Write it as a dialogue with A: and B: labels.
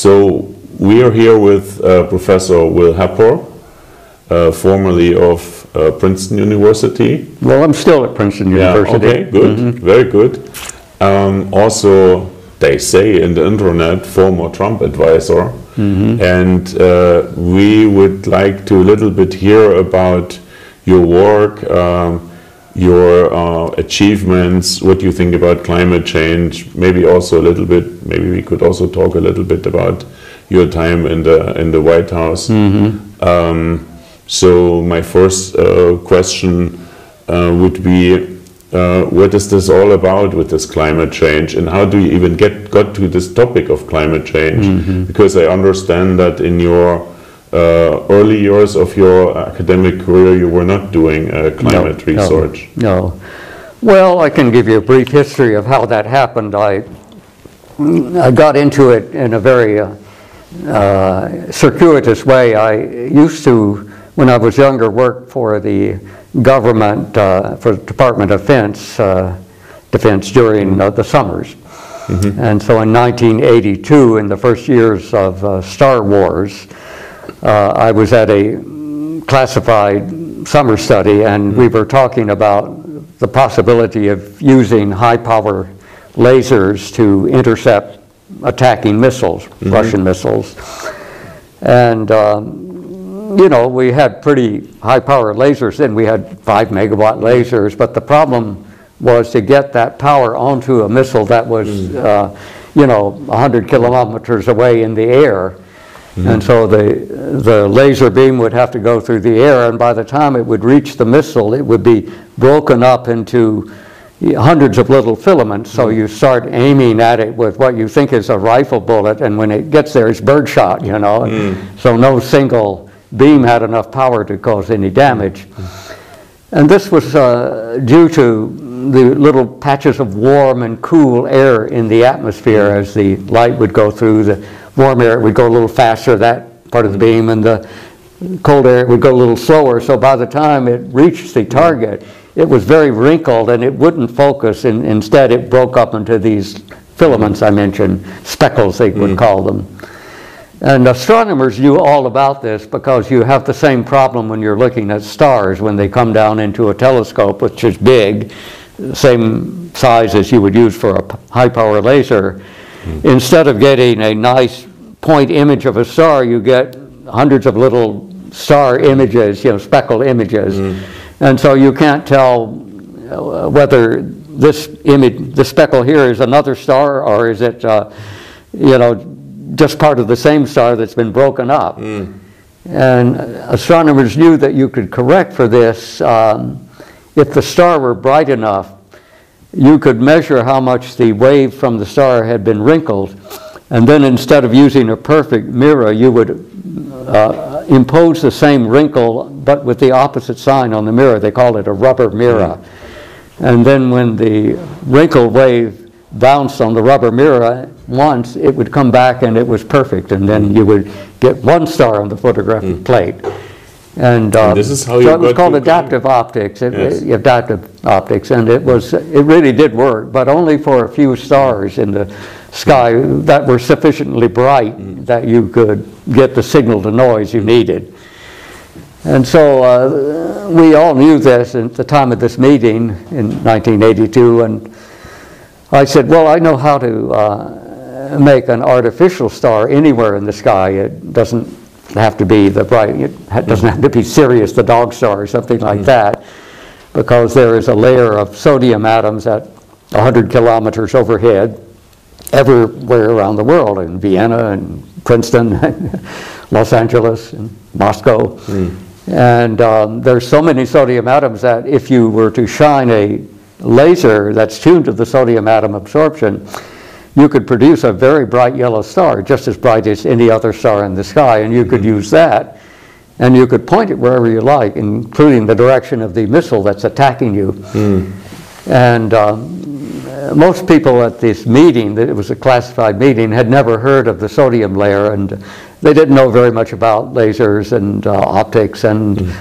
A: So we are here with Professor Will Happer, formerly of Princeton University.
B: Well, I'm still at Princeton University.
A: Okay, good, very good. Also, they say in the internet, former Trump advisor. And we would like to a little bit hear about your work, your achievements, what you think about climate change, maybe also a little bit, maybe we could also talk a little bit about your time in the White House. So my first question would be, what is this all about with this climate change, and how do you even got to this topic of climate change? Because I understand that in your early years of your academic career, you were not doing climate research.
B: No. Well, I can give you a brief history of how that happened. I got into it in a very circuitous way. I used to, when I was younger, work for the government, for the Department of Defense during the summers. And so in 1982, in the first years of Star Wars, I was at a classified summer study, and we were talking about the possibility of using high-power lasers to intercept attacking missiles, Russian missiles. And you know, we had pretty high-power lasers then. We had 5-megawatt lasers, but the problem was to get that power onto a missile that was, you know, 100 kilometers away in the air. And so the laser beam would have to go through the air, and by the time it would reach the missile, it would be broken up into hundreds of little filaments. So you start aiming at it with what you think is a rifle bullet, and when it gets there, it's birdshot, you know. So no single beam had enough power to cause any damage. And this was due to the little patches of warm and cool air in the atmosphere. As the light would go through, the warm air would go a little faster, that part of the beam, and the cold air would go a little slower. So by the time it reached the target, it was very wrinkled and it wouldn't focus. And instead, it broke up into these filaments I mentioned, speckles they would call them. And astronomers knew all about this because you have the same problem when you're looking at stars when they come down into a telescope, which is big, same size as you would use for a high-power laser. Instead of getting a nice point image of a star, you get hundreds of little star images, you know, speckled images. And so you can't tell whether this image, the speckle here, is another star, or is it, you know, just part of the same star that's been broken up. And astronomers knew that you could correct for this if the star were bright enough. You could measure how much the wave from the star had been wrinkled, and then instead of using a perfect mirror, you would impose the same wrinkle but with the opposite sign on the mirror. They called it a rubber mirror. And then when the wrinkled wave bounced on the rubber mirror once, it would come back and it was perfect, and then you would get one star on the photographic plate. And
A: this is how
B: so it was called adaptive optics. Adaptive optics, and it really did work, but only for a few stars in the sky that were sufficiently bright that you could get the signal to noise you needed. And so we all knew this at the time of this meeting in 1982, and I said, well, I know how to make an artificial star anywhere in the sky. It doesn't have to be the bright, it doesn't have to be Sirius, the dog star, or something like that, because there is a layer of sodium atoms at 100 kilometers overhead everywhere around the world, in Vienna and Princeton, Los Angeles and Moscow. And there's so many sodium atoms that if you were to shine a laser that's tuned to the sodium atom absorption, you could produce a very bright yellow star, just as bright as any other star in the sky, and you could use that, and you could point it wherever you like, including the direction of the missile that's attacking you. And most people at this meeting, it was a classified meeting, had never heard of the sodium layer, and they didn't know very much about lasers and optics, and